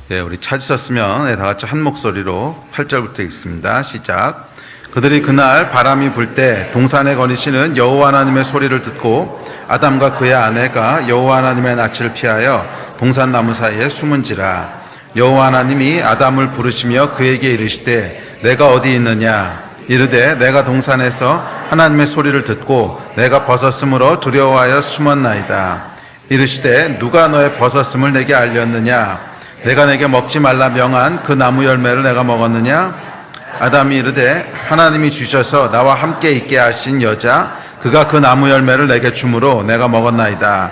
예, 우리 찾으셨으면 다 같이 한 목소리로 8절부터 읽습니다. 시작. 그들이 그날 바람이 불 때 동산에 거니시는 여호와 하나님의 소리를 듣고 아담과 그의 아내가 여호와 하나님의 낯을 피하여 동산 나무 사이에 숨은지라. 여호와 하나님이 아담을 부르시며 그에게 이르시되 내가 어디 있느냐. 이르되 내가 동산에서 하나님의 소리를 듣고 내가 벗었으므로 두려워하여 숨었나이다. 이르시되 누가 너의 벗었음을 내게 알렸느냐. 내가 내게 먹지 말라 명한 그 나무 열매를 내가 먹었느냐. 아담이 이르되 하나님이 주셔서 나와 함께 있게 하신 여자 그가 그 나무 열매를 내게 주므로 내가 먹었나이다.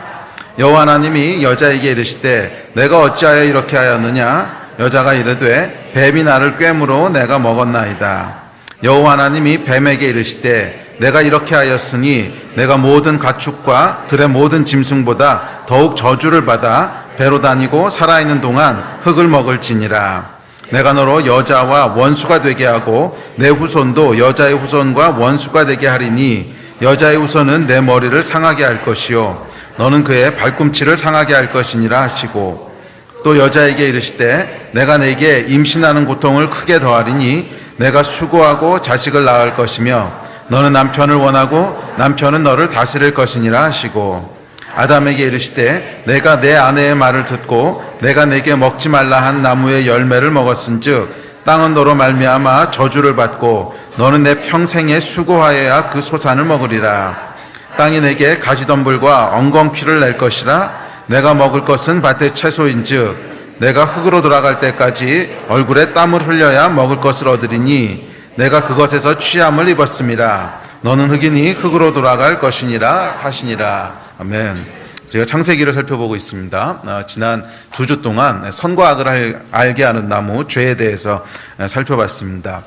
여호와 하나님이 여자에게 이르시되 내가 어찌하여 이렇게 하였느냐. 여자가 이르되 뱀이 나를 꿰므로 내가 먹었나이다. 여호와 하나님이 뱀에게 이르시되 내가 이렇게 하였으니 내가 모든 가축과 들의 모든 짐승보다 더욱 저주를 받아 배로 다니고 살아있는 동안 흙을 먹을지니라. 내가 너로 여자와 원수가 되게 하고 내 후손도 여자의 후손과 원수가 되게 하리니 여자의 후손은 내 머리를 상하게 할 것이요 너는 그의 발꿈치를 상하게 할 것이니라 하시고, 또 여자에게 이르시되 내가 내게 임신하는 고통을 크게 더하리니 내가 수고하고 자식을 낳을 것이며 너는 남편을 원하고 남편은 너를 다스릴 것이니라 하시고, 아담에게 이르시되 내가 내 아내의 말을 듣고 내가 내게 먹지 말라 한 나무의 열매를 먹었은즉 땅은 너로 말미암아 저주를 받고 너는 내 평생에 수고하여야 그 소산을 먹으리라. 땅이 내게 가시덤불과 엉겅퀴를 낼 것이라. 내가 먹을 것은 밭의 채소인즉 내가 흙으로 돌아갈 때까지 얼굴에 땀을 흘려야 먹을 것을 얻으리니 내가 그것에서 취함을 입었음이라. 너는 흙이니 흙으로 돌아갈 것이니라 하시니라. 아멘. 제가 창세기를 살펴보고 있습니다. 지난 2주 동안 선과 악을 알게 하는 나무 죄에 대해서 살펴봤습니다.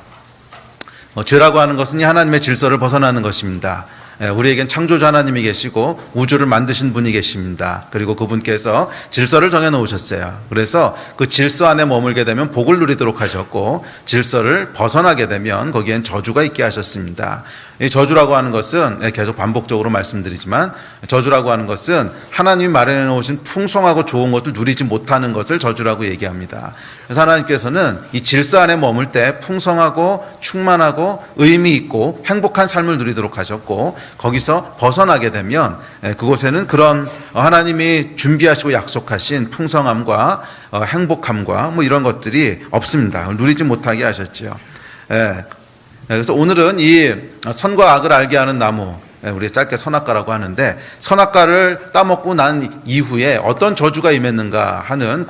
죄라고 하는 것은 하나님의 질서를 벗어나는 것입니다. 우리에겐 창조주 하나님이 계시고 우주를 만드신 분이 계십니다. 그리고 그분께서 질서를 정해 놓으셨어요. 그래서 그 질서 안에 머물게 되면 복을 누리도록 하셨고, 질서를 벗어나게 되면 거기엔 저주가 있게 하셨습니다. 이 저주라고 하는 것은 계속 반복적으로 말씀드리지만, 저주라고 하는 것은 하나님이 마련해 놓으신 풍성하고 좋은 것을 누리지 못하는 것을 저주라고 얘기합니다. 그래서 하나님께서는 이 질서 안에 머물 때 풍성하고 충만하고 의미 있고 행복한 삶을 누리도록 하셨고, 거기서 벗어나게 되면 그곳에는 그런 하나님이 준비하시고 약속하신 풍성함과 행복함과 이런 것들이 없습니다. 누리지 못하게 하셨죠. 그래서 오늘은 이 선과 악을 알게 하는 나무, 우리 짧게 선악과라고 하는데, 선악과를 따먹고 난 이후에 어떤 저주가 임했는가 하는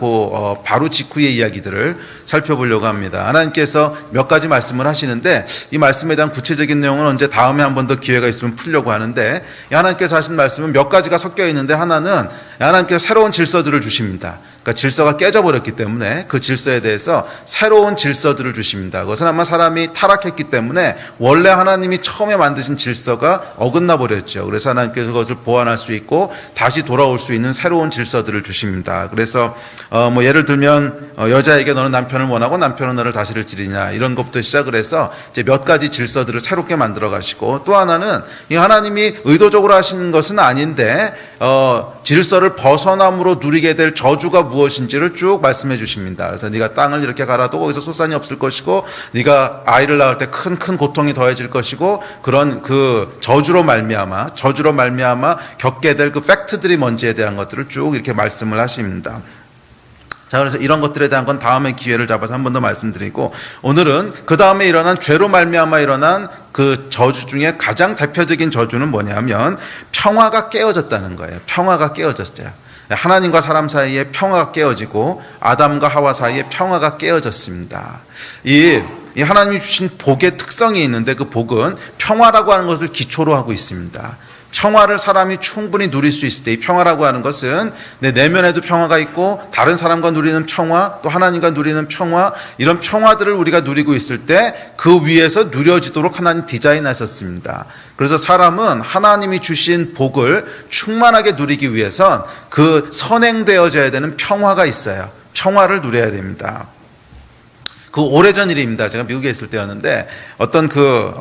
바로 직후의 이야기들을 살펴보려고 합니다. 하나님께서 몇 가지 말씀을 하시는데 이 말씀에 대한 구체적인 내용은 언제 다음에 한 번 더 기회가 있으면 풀려고 하는데, 하나님께서 하신 말씀은 몇 가지가 섞여 있는데, 하나는 하나님께서 새로운 질서들을 주십니다. 그러니까 질서가 깨져버렸기 때문에 그 질서에 대해서 새로운 질서들을 주십니다. 그것은 아마 사람이 타락했기 때문에 원래 하나님이 처음에 만드신 질서가 어긋나 버렸죠. 그래서 하나님께서 그것을 보완할 수 있고 다시 돌아올 수 있는 새로운 질서들을 주십니다. 그래서 예를 들면 여자에게 너는 남편을 원하고 남편은 너를 다스릴지니라, 이런 것부터 시작을 해서 이제 몇 가지 질서들을 새롭게 만들어 가시고, 또 하나는 이 하나님이 의도적으로 하신 것은 아닌데 질서를 벗어남으로 누리게 될 저주가 무엇인지를 쭉 말씀해 주십니다. 그래서 네가 땅을 이렇게 갈아도 거기서 소산이 없을 것이고, 네가 아이를 낳을 때 큰 고통이 더해질 것이고, 그런 그 저주로 말미암아 겪게 될 그 팩트들이 뭔지에 대한 것들을 쭉 이렇게 말씀을 하십니다. 자, 그래서 이런 것들에 대한 건 다음에 기회를 잡아서 한 번 더 말씀드리고, 오늘은 그 다음에 일어난 죄로 말미암아 일어난 그 저주 중에 가장 대표적인 저주는 뭐냐면 평화가 깨어졌다는 거예요. 평화가 깨어졌어요. 하나님과 사람 사이에 평화가 깨어지고 아담과 하와 사이에 평화가 깨어졌습니다. 이 하나님이 주신 복의 특성이 있는데, 그 복은 평화라고 하는 것을 기초로 하고 있습니다. 평화를 사람이 충분히 누릴 수 있을 때, 이 평화라고 하는 것은 내 내면에도 평화가 있고 다른 사람과 누리는 평화, 또 하나님과 누리는 평화, 이런 평화들을 우리가 누리고 있을 때 그 위에서 누려지도록 하나님 디자인하셨습니다. 그래서 사람은 하나님이 주신 복을 충만하게 누리기 위해선 그 선행되어져야 되는 평화가 있어요. 평화를 누려야 됩니다. 그 오래전 일입니다. 제가 미국에 있을 때였는데 어떤 그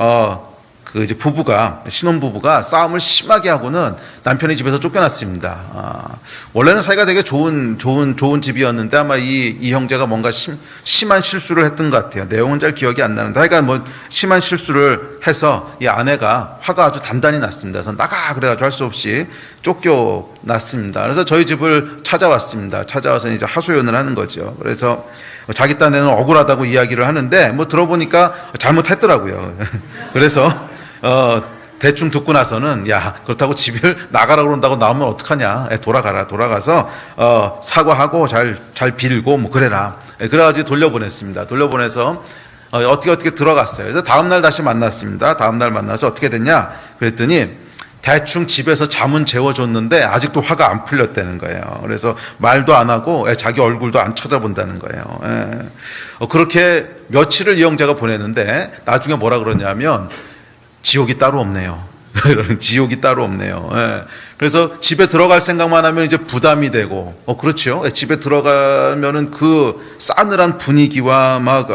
그 이제 신혼부부가 싸움을 심하게 하고는 남편이 집에서 쫓겨났습니다. 원래는 사이가 되게 좋은 집이었는데 아마 이 형제가 뭔가 심한 실수를 했던 것 같아요. 내용은 잘 기억이 안 나는데 하여간 뭐 심한 실수를 해서 이 아내가 화가 아주 단단히 났습니다. 그래서 나가 그래가지고 할 수 없이 쫓겨났습니다. 그래서 저희 집을 찾아왔습니다. 찾아와서 이제 하소연을 하는 거죠. 그래서 자기 딴에는 억울하다고 이야기를 하는데 뭐 들어보니까 잘못했더라고요. 그래서 대충 듣고 나서는 야 그렇다고 집을 나가라 그런다고 나오면 어떡하냐, 돌아가서 사과하고 잘 빌고 뭐 그래라. 그래가지고 돌려보냈습니다. 돌려보내서 어떻게 들어갔어요. 그래서 다음날 다시 만났습니다. 다음날 만나서 어떻게 됐냐 그랬더니 대충 집에서 잠은 재워줬는데 아직도 화가 안 풀렸다는 거예요. 그래서 말도 안 하고 자기 얼굴도 안 쳐다본다는 거예요. 그렇게 며칠을 이 형제가 보냈는데 나중에 뭐라 그러냐면 지옥이 따로 없네요. 지옥이 따로 없네요. 그래서 집에 들어갈 생각만 하면 이제 부담이 되고, 그렇죠. 집에 들어가면은 그 싸늘한 분위기와 막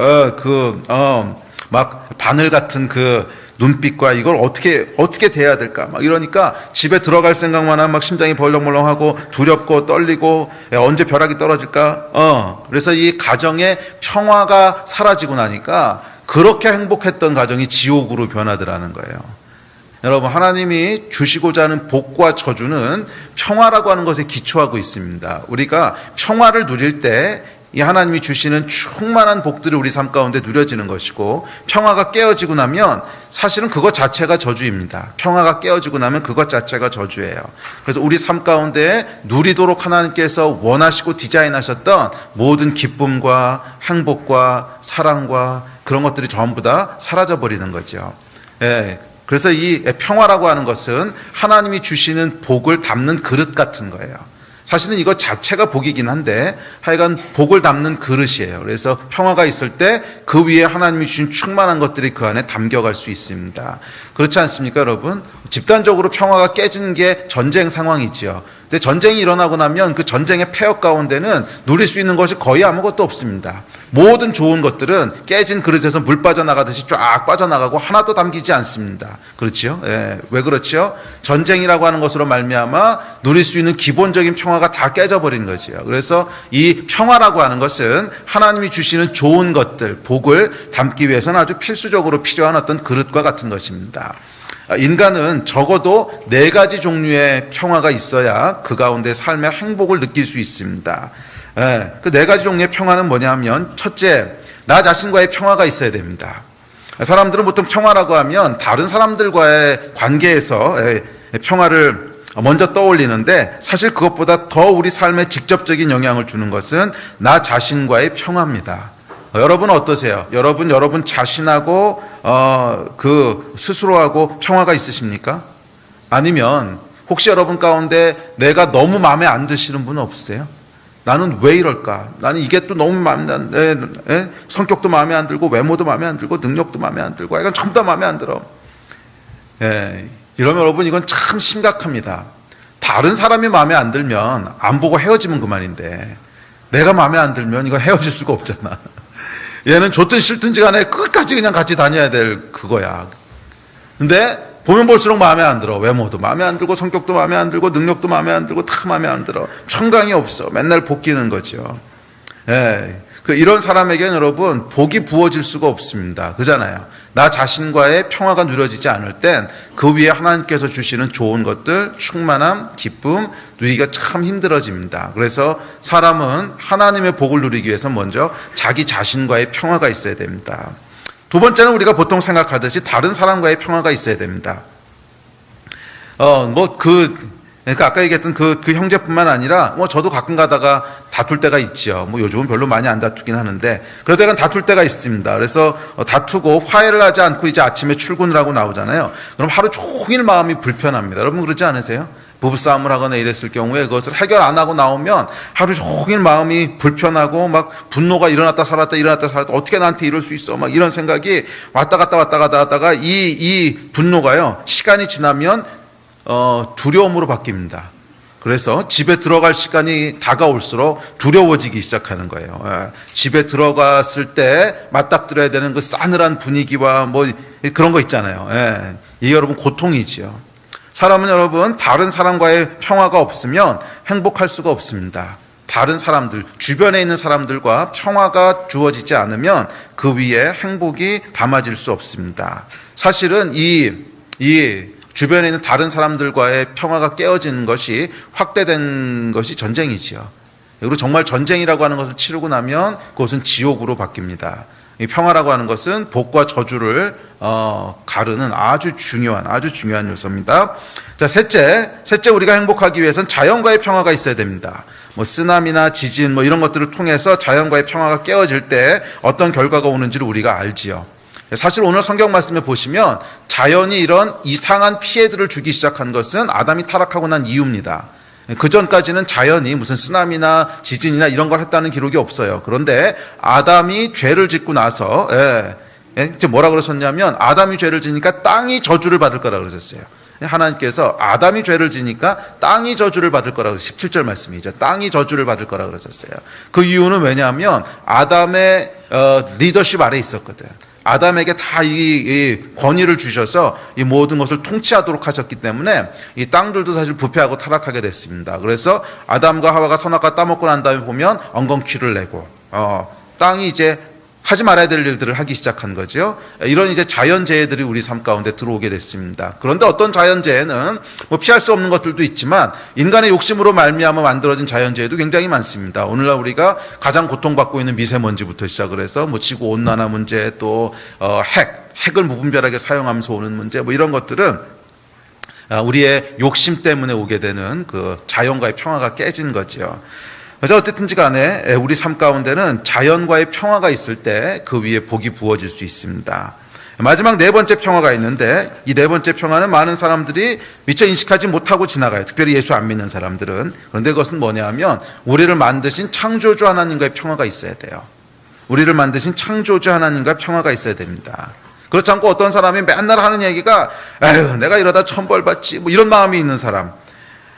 바늘 같은 그 눈빛과 이걸 어떻게 대해야 될까 막 이러니까 집에 들어갈 생각만 하면 막 심장이 벌렁벌렁하고 두렵고 떨리고 언제 벼락이 떨어질까. 그래서 이 가정의 평화가 사라지고 나니까 그렇게 행복했던 가정이 지옥으로 변하더라는 거예요. 여러분, 하나님이 주시고자 하는 복과 저주는 평화라고 하는 것에 기초하고 있습니다. 우리가 평화를 누릴 때 이 하나님이 주시는 충만한 복들이 우리 삶 가운데 누려지는 것이고, 평화가 깨어지고 나면 사실은 그것 자체가 저주입니다. 평화가 깨어지고 나면 그것 자체가 저주예요. 그래서 우리 삶 가운데 누리도록 하나님께서 원하시고 디자인하셨던 모든 기쁨과 행복과 사랑과 그런 것들이 전부 다 사라져 버리는 거죠. 그래서 이 평화라고 하는 것은 하나님이 주시는 복을 담는 그릇 같은 거예요. 사실은 이것 자체가 복이긴 한데 하여간 복을 담는 그릇이에요. 그래서 평화가 있을 때 그 위에 하나님이 주신 충만한 것들이 그 안에 담겨갈 수 있습니다. 그렇지 않습니까, 여러분? 집단적으로 평화가 깨지는 게 전쟁 상황이지요. 근데 전쟁이 일어나고 나면 그 전쟁의 폐허 가운데는 누릴 수 있는 것이 거의 아무것도 없습니다. 모든 좋은 것들은 깨진 그릇에서 물 빠져나가듯이 쫙 빠져나가고 하나도 담기지 않습니다. 그렇지요? 왜 그렇지요? 전쟁이라고 하는 것으로 말미암아 누릴 수 있는 기본적인 평화가 다 깨져버린 거지요. 그래서 이 평화라고 하는 것은 하나님이 주시는 좋은 것들, 복을 담기 위해서는 아주 필수적으로 필요한 어떤 그릇과 같은 것입니다. 인간은 적어도 4가지 종류의 평화가 있어야 그 가운데 삶의 행복을 느낄 수 있습니다. 그 4가지 종류의 평화는 뭐냐면, 첫째, 나 자신과의 평화가 있어야 됩니다. 사람들은 보통 평화라고 하면 다른 사람들과의 관계에서 평화를 먼저 떠올리는데, 사실 그것보다 더 우리 삶에 직접적인 영향을 주는 것은 나 자신과의 평화입니다. 여러분은 어떠세요? 여러분 자신하고 그 스스로하고 평화가 있으십니까? 아니면 혹시 여러분 가운데 내가 너무 마음에 안 드시는 분은 없으세요? 나는 왜 이럴까? 나는 이게 또 너무 마음에 안 들어. 성격도 마음에 안 들고, 외모도 마음에 안 들고, 능력도 마음에 안 들고, 약간 전부 다 마음에 안 들어. 이러면 여러분, 이건 참 심각합니다. 다른 사람이 마음에 안 들면 안 보고 헤어지면 그만인데, 내가 마음에 안 들면 이건 헤어질 수가 없잖아. 얘는 좋든 싫든지 간에 끝까지 그냥 같이 다녀야 될 그거야. 근데 보면 볼수록 마음에 안 들어. 외모도 마음에 안 들고, 성격도 마음에 안 들고, 능력도 마음에 안 들고, 다 마음에 안 들어. 평강이 없어. 맨날 볶이는 거죠. 이런 사람에게는 여러분, 복이 부어질 수가 없습니다. 그잖아요. 나 자신과의 평화가 누려지지 않을 땐 그 위에 하나님께서 주시는 좋은 것들, 충만함, 기쁨 누리기가 참 힘들어집니다. 그래서 사람은 하나님의 복을 누리기 위해서 먼저 자기 자신과의 평화가 있어야 됩니다. 두 번째는 우리가 보통 생각하듯이 다른 사람과의 평화가 있어야 됩니다. 그러니까 아까 얘기했던 그 형제뿐만 아니라 저도 가끔 가다가 다툴 때가 있죠. 요즘은 별로 많이 안 다투긴 하는데 그래도 약간 다툴 때가 있습니다. 그래서 다투고 화해를 하지 않고 이제 아침에 출근을 하고 나오잖아요. 그럼 하루 종일 마음이 불편합니다. 여러분 그러지 않으세요? 부부싸움을 하거나 이랬을 경우에 그것을 해결 안 하고 나오면 하루 종일 마음이 불편하고 막 분노가 일어났다 살았다 어떻게 나한테 이럴 수 있어 막 이런 생각이 왔다 갔다 하다가 이 분노가요 시간이 지나면 두려움으로 바뀝니다. 그래서 집에 들어갈 시간이 다가올수록 두려워지기 시작하는 거예요. 집에 들어갔을 때 맞닥뜨려야 되는 그 싸늘한 분위기와 그런 거 있잖아요. 예. 이게 여러분 고통이지요. 사람은 여러분 다른 사람과의 평화가 없으면 행복할 수가 없습니다. 다른 사람들, 주변에 있는 사람들과 평화가 주어지지 않으면 그 위에 행복이 담아질 수 없습니다. 사실은 이 주변에 있는 다른 사람들과의 평화가 깨어지는 것이 확대된 것이 전쟁이지요. 그리고 정말 전쟁이라고 하는 것을 치르고 나면 그것은 지옥으로 바뀝니다. 이 평화라고 하는 것은 복과 저주를 가르는 아주 중요한 요소입니다. 자, 셋째 우리가 행복하기 위해서는 자연과의 평화가 있어야 됩니다. 뭐 쓰나미나 지진 뭐 이런 것들을 통해서 자연과의 평화가 깨어질 때 어떤 결과가 오는지를 우리가 알지요. 사실 오늘 성경 말씀에 보시면 자연이 이런 이상한 피해들을 주기 시작한 것은 아담이 타락하고 난 이유입니다. 그 전까지는 자연이 무슨 쓰나미나 지진이나 이런 걸 했다는 기록이 없어요. 그런데 아담이 죄를 짓고 나서 이제 뭐라 그러셨냐면 아담이 죄를 지니까 땅이 저주를 받을 거라 그러셨어요. 하나님께서 아담이 죄를 지니까 땅이 저주를 받을 거라고 17절 말씀이죠. 땅이 저주를 받을 거라고 그러셨어요. 그 이유는 왜냐하면 아담의 리더십 아래에 있었거든. 아담에게 다 이 권위를 주셔서 이 모든 것을 통치하도록 하셨기 때문에 이 땅들도 사실 부패하고 타락하게 됐습니다. 그래서 아담과 하와가 선악과 따먹고 난 다음에 보면 엉겅퀴를 내고 땅이 이제 하지 말아야 될 일들을 하기 시작한 거죠. 이런 이제 자연재해들이 우리 삶 가운데 들어오게 됐습니다. 그런데 어떤 자연재해는 뭐 피할 수 없는 것들도 있지만 인간의 욕심으로 말미암아 만들어진 자연재해도 굉장히 많습니다. 오늘날 우리가 가장 고통받고 있는 미세먼지부터 시작을 해서 뭐 지구 온난화 문제 또 핵을 무분별하게 사용하면서 오는 문제 뭐 이런 것들은 우리의 욕심 때문에 오게 되는 그 자연과의 평화가 깨진 거죠. 그래서 어쨌든지 간에 우리 삶 가운데는 자연과의 평화가 있을 때 그 위에 복이 부어질 수 있습니다. 마지막 네 번째 평화가 있는데 이 네 번째 평화는 많은 사람들이 미처 인식하지 못하고 지나가요. 특별히 예수 안 믿는 사람들은. 그런데 그것은 뭐냐면 우리를 만드신 창조주 하나님과의 평화가 있어야 돼요. 우리를 만드신 창조주 하나님과의 평화가 있어야 됩니다. 그렇지 않고 어떤 사람이 맨날 하는 얘기가 아유 내가 이러다 천벌 받지 뭐 이런 마음이 있는 사람,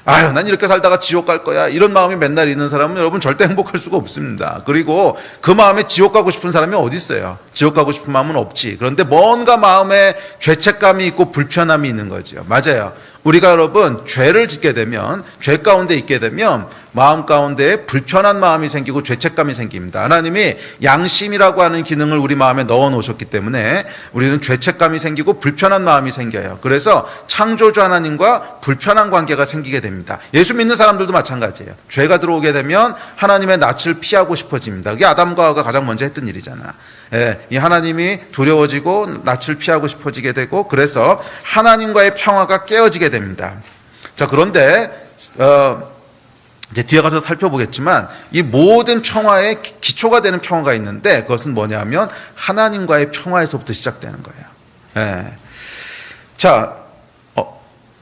아유 난 이렇게 살다가 지옥 갈 거야 이런 마음이 맨날 있는 사람은 여러분 절대 행복할 수가 없습니다. 그리고 그 마음에 지옥 가고 싶은 사람이 어디 있어요? 지옥 가고 싶은 마음은 없지. 그런데 뭔가 마음에 죄책감이 있고 불편함이 있는 거죠. 맞아요. 우리가 여러분 죄를 짓게 되면 죄 가운데 있게 되면 마음 가운데 불편한 마음이 생기고 죄책감이 생깁니다. 하나님이 양심이라고 하는 기능을 우리 마음에 넣어 놓으셨기 때문에 우리는 죄책감이 생기고 불편한 마음이 생겨요. 그래서 창조주 하나님과 불편한 관계가 생기게 됩니다. 예수 믿는 사람들도 마찬가지예요. 죄가 들어오게 되면 하나님의 낯을 피하고 싶어집니다. 그게 아담과 하와가 가장 먼저 했던 일이잖아. 이 하나님이 두려워지고 낯을 피하고 싶어지게 되고 그래서 하나님과의 평화가 깨어지게 됩니다. 자, 그런데 이제 뒤에 가서 살펴보겠지만 이 모든 평화의 기초가 되는 평화가 있는데 그것은 뭐냐면 하나님과의 평화에서부터 시작되는 거예요. 자,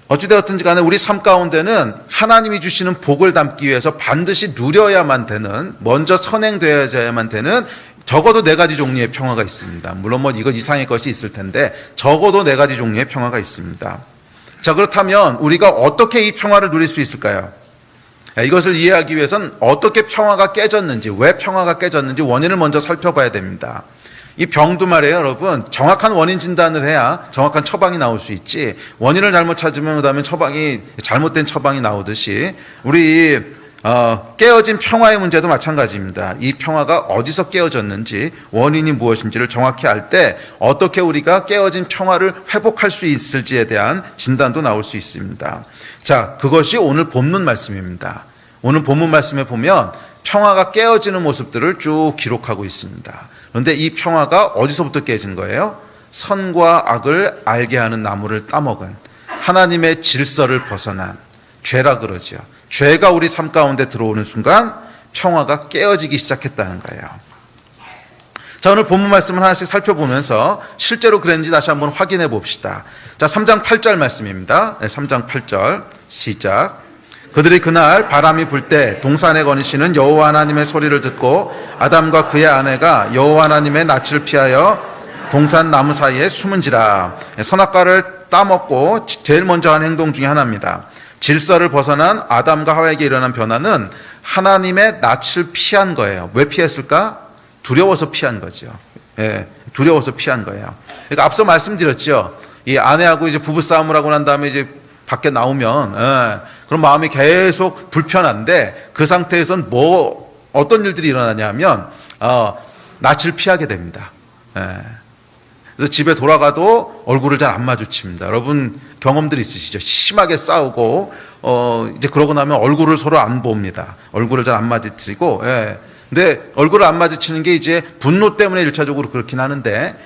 어찌되었든지 간에 우리 삶 가운데는 하나님이 주시는 복을 담기 위해서 반드시 누려야만 되는, 먼저 선행되어야만 되는 적어도 네 가지 종류의 평화가 있습니다. 물론 뭐 이것 이상의 것이 있을 텐데 적어도 네 가지 종류의 평화가 있습니다. 자, 그렇다면 우리가 어떻게 이 평화를 누릴 수 있을까요? 이것을 이해하기 위해서는 어떻게 평화가 깨졌는지, 왜 평화가 깨졌는지 원인을 먼저 살펴봐야 됩니다. 이 병도 말이에요, 여러분. 정확한 원인 진단을 해야 정확한 처방이 나올 수 있지. 원인을 잘못 찾으면 그다음에 잘못된 처방이 나오듯이 우리 깨어진 평화의 문제도 마찬가지입니다. 이 평화가 어디서 깨어졌는지, 원인이 무엇인지를 정확히 알 때 어떻게 우리가 깨어진 평화를 회복할 수 있을지에 대한 진단도 나올 수 있습니다. 자, 그것이 오늘 본문 말씀입니다. 오늘 본문 말씀에 보면 평화가 깨어지는 모습들을 쭉 기록하고 있습니다. 그런데 이 평화가 어디서부터 깨진 거예요? 선과 악을 알게 하는 나무를 따먹은, 하나님의 질서를 벗어난 죄라 그러죠. 죄가 우리 삶 가운데 들어오는 순간 평화가 깨어지기 시작했다는 거예요. 자, 오늘 본문 말씀을 하나씩 살펴보면서 실제로 그랬는지 다시 한번 확인해 봅시다. 자, 3장 8절 말씀입니다. 3장 8절 시작. 그들이 그날 바람이 불 때 동산에 거니시는 여호와 하나님의 소리를 듣고 아담과 그의 아내가 여호와 하나님의 낯을 피하여 동산 나무 사이에 숨은지라. 선악과를 따먹고 제일 먼저 한 행동 중에 하나입니다. 질서를 벗어난 아담과 하와에게 일어난 변화는 하나님의 낯을 피한 거예요. 왜 피했을까? 두려워서 피한 거죠. 예, 두려워서 피한 거예요. 그러니까 앞서 말씀드렸죠. 이 아내하고 이제 부부 싸움을 하고 난 다음에 이제 밖에 나오면, 예, 그럼 마음이 계속 불편한데 그 상태에선 어떤 일들이 일어나냐면, 낯을 피하게 됩니다. 예. 그래서 집에 돌아가도 얼굴을 잘 안 마주칩니다. 여러분 경험들 있으시죠? 심하게 싸우고, 이제 그러고 나면 얼굴을 서로 안 봅니다. 얼굴을 잘 안 마주치고, 예. 근데 얼굴을 안 마주치는 게 이제 분노 때문에 일차적으로 그렇긴 하는데,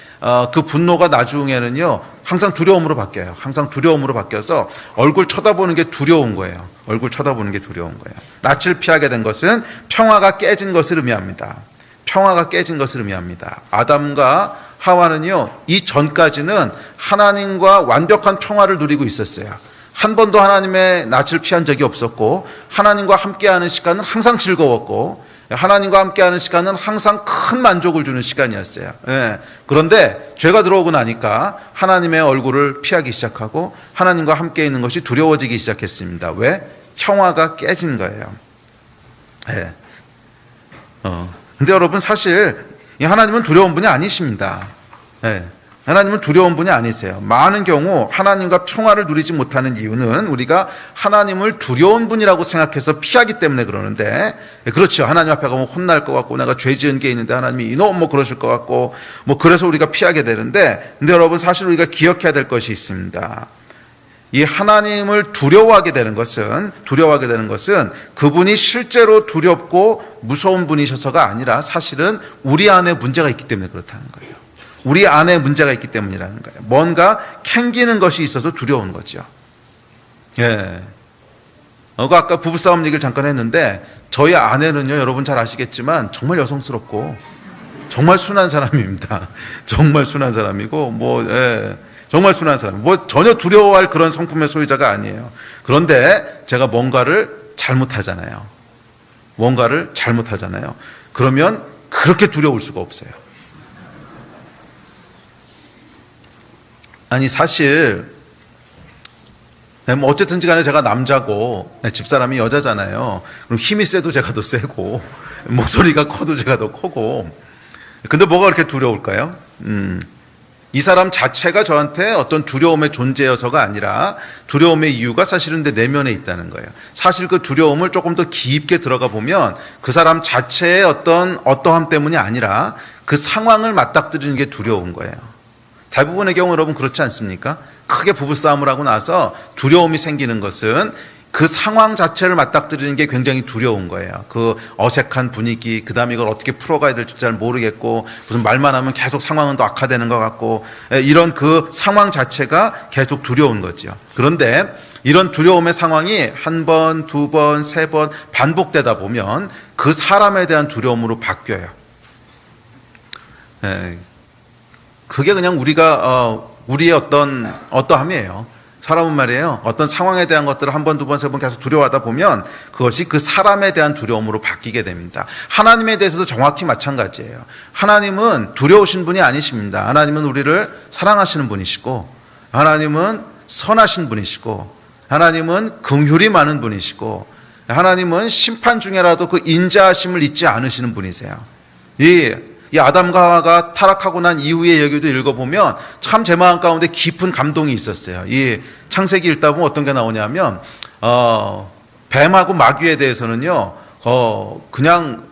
그 분노가 나중에는요, 항상 두려움으로 바뀌어요. 항상 두려움으로 바뀌어서 얼굴 쳐다보는 게 두려운 거예요. 얼굴 쳐다보는 게 두려운 거예요. 낯을 피하게 된 것은 평화가 깨진 것을 의미합니다. 평화가 깨진 것을 의미합니다. 아담과 하와는요, 이 전까지는 하나님과 완벽한 평화를 누리고 있었어요. 한 번도 하나님의 낯을 피한 적이 없었고, 하나님과 함께하는 시간은 항상 즐거웠고, 하나님과 함께하는 시간은 항상 큰 만족을 주는 시간이었어요. 예. 그런데 죄가 들어오고 나니까 하나님의 얼굴을 피하기 시작하고 하나님과 함께 있는 것이 두려워지기 시작했습니다. 왜? 평화가 깨진 거예요. 예. 근데 여러분 사실 하나님은 두려운 분이 아니십니다. 예. 하나님은 두려운 분이 아니세요. 많은 경우 하나님과 평화를 누리지 못하는 이유는 우리가 하나님을 두려운 분이라고 생각해서 피하기 때문에 그러는데, 그렇죠. 하나님 앞에 가면 혼날 것 같고 내가 죄 지은 게 있는데 하나님이 이놈 뭐 그러실 것 같고 뭐 그래서 우리가 피하게 되는데, 근데 여러분 사실 우리가 기억해야 될 것이 있습니다. 이 하나님을 두려워하게 되는 것은 그분이 실제로 두렵고 무서운 분이셔서가 아니라 사실은 우리 안에 문제가 있기 때문에 그렇다는 거예요. 우리 안에 문제가 있기 때문이라는 거예요. 뭔가 캥기는 것이 있어서 두려운 거죠. 예. 아까 부부싸움 얘기를 잠깐 했는데, 저희 아내는요, 여러분 잘 아시겠지만 정말 여성스럽고 정말 순한 사람입니다. 정말 순한 사람이고, 예, 정말 순한 사람. 전혀 두려워할 그런 성품의 소유자가 아니에요. 그런데 제가 뭔가를 잘못하잖아요. 그러면 그렇게 두려울 수가 없어요. 아니 사실 뭐 어쨌든지 간에 제가 남자고 집사람이 여자잖아요. 그럼 힘이 세도 제가 더 세고 목소리가 커도 제가 더 크고, 근데 뭐가 그렇게 두려울까요? 이 사람 자체가 저한테 어떤 두려움의 존재여서가 아니라 두려움의 이유가 사실은 내 내면에 있다는 거예요. 사실 그 두려움을 조금 더 깊게 들어가 보면 그 사람 자체의 어떠함 때문이 아니라 그 상황을 맞닥뜨리는 게 두려운 거예요. 대부분의 경우 여러분 그렇지 않습니까? 크게 부부싸움을 하고 나서 두려움이 생기는 것은 그 상황 자체를 맞닥뜨리는 게 굉장히 두려운 거예요. 그 어색한 분위기, 그 다음에 이걸 어떻게 풀어가야 될지 잘 모르겠고, 무슨 말만 하면 계속 상황은 더 악화되는 것 같고, 이런 그 상황 자체가 계속 두려운 거죠. 그런데 이런 두려움의 상황이 한 번, 두 번, 세 번 반복되다 보면 그 사람에 대한 두려움으로 바뀌어요. 그게 그냥 우리의 어떠함이에요. 사람은 말이에요, 어떤 상황에 대한 것들을 한 번, 두 번, 세 번 계속 두려워하다 보면 그것이 그 사람에 대한 두려움으로 바뀌게 됩니다. 하나님에 대해서도 정확히 마찬가지예요. 하나님은 두려우신 분이 아니십니다. 하나님은 우리를 사랑하시는 분이시고, 하나님은 선하신 분이시고, 하나님은 긍휼이 많은 분이시고, 하나님은 심판 중에라도 그 인자하심을 잊지 않으시는 분이세요. 이 아담과 하와가 타락하고 난 이후의 얘기도 읽어보면 참 제 마음 가운데 깊은 감동이 있었어요. 이 창세기 읽다 보면 어떤 게 나오냐면, 뱀하고 마귀에 대해서는요, 그냥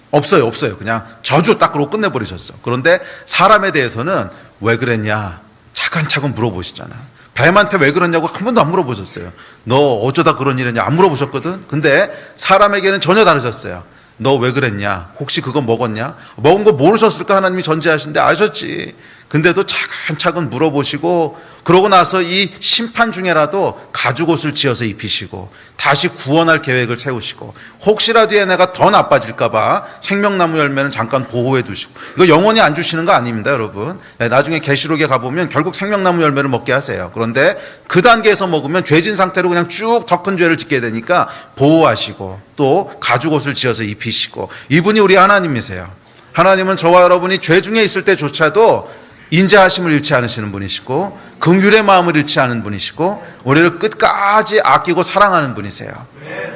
없어요. 그냥 저주 딱 그러고 끝내버리셨어. 그런데 사람에 대해서는 왜 그랬냐 차근차근 물어보시잖아. 뱀한테 왜 그러냐고 한 번도 안 물어보셨어요. 너 어쩌다 그런 일 했냐 안 물어보셨거든. 근데 사람에게는 전혀 다르셨어요. 너 왜 그랬냐? 혹시 그거 먹었냐? 먹은 거 모르셨을까? 하나님이 전제하신데 아셨지. 근데도 차근차근 물어보시고, 그러고 나서 이 심판 중에라도 가죽옷을 지어서 입히시고 다시 구원할 계획을 세우시고, 혹시라도 얘네가 더 나빠질까봐 생명나무 열매는 잠깐 보호해 두시고. 이거 영원히 안 주시는 거 아닙니다, 여러분. 나중에 계시록에 가보면 결국 생명나무 열매를 먹게 하세요. 그런데 그 단계에서 먹으면 죄진 상태로 그냥 쭉 더 큰 죄를 짓게 되니까 보호하시고 또 가죽옷을 지어서 입히시고. 이분이 우리 하나님이세요. 하나님은 저와 여러분이 죄 중에 있을 때조차도 인자하심을 잃지 않으시는 분이시고, 긍휼의 마음을 잃지 않은 분이시고, 우리를 끝까지 아끼고 사랑하는 분이세요.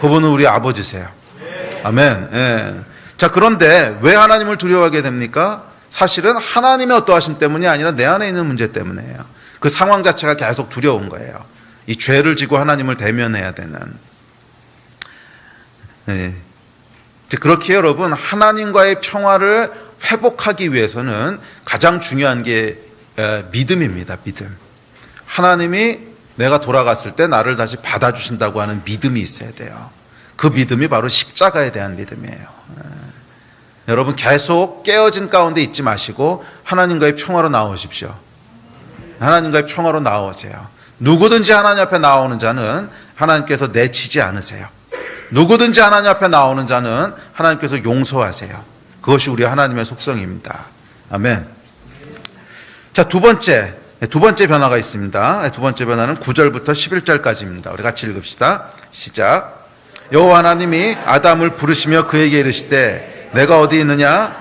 그분은 우리 아버지세요. 아멘. 예. 자, 그런데 왜 하나님을 두려워하게 됩니까? 사실은 하나님의 어떠하심 때문이 아니라 내 안에 있는 문제 때문이에요. 그 상황 자체가 계속 두려운 거예요. 이 죄를 지고 하나님을 대면해야 되는. 네. 그렇게 여러분, 하나님과의 평화를 회복하기 위해서는 가장 중요한 게 믿음입니다. 믿음. 하나님이 내가 돌아갔을 때 나를 다시 받아주신다고 하는 믿음이 있어야 돼요. 그 믿음이 바로 십자가에 대한 믿음이에요. 여러분, 계속 깨어진 가운데 있지 마시고 하나님과의 평화로 나오십시오. 하나님과의 평화로 나오세요. 누구든지 하나님 앞에 나오는 자는 하나님께서 내치지 않으세요. 누구든지 하나님 앞에 나오는 자는 하나님께서 용서하세요. 그것이 우리 하나님의 속성입니다. 아멘. 자, 두 번째 변화가 있습니다. 두 번째 변화는 9절부터 11절까지입니다. 우리 같이 읽읍시다. 시작. 여호와 하나님이 아담을 부르시며 그에게 이르시되 내가 어디 있느냐?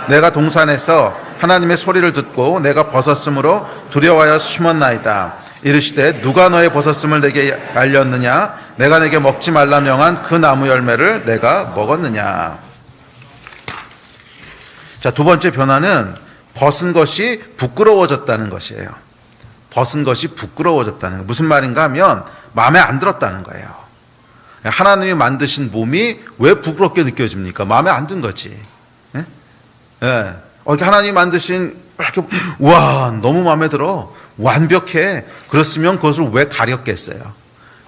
내가 동산에서 하나님의 소리를 듣고 내가 벗었으므로 두려워하여 숨었나이다. 이르시되 누가 너의 벗었음을 내게 알렸느냐? 내가 내게 먹지 말라 명한 그 나무 열매를 내가 먹었느냐. 자, 두 번째 변화는 벗은 것이 부끄러워졌다는 것이에요. 벗은 것이 부끄러워졌다는 거. 무슨 말인가 하면 마음에 안 들었다는 거예요. 하나님이 만드신 몸이 왜 부끄럽게 느껴집니까? 마음에 안 든 거지. 예? 예. 이렇게 하나님이 만드신 이렇게 와 너무 마음에 들어. 완벽해. 그렇으면 그것을 왜 가렸겠어요?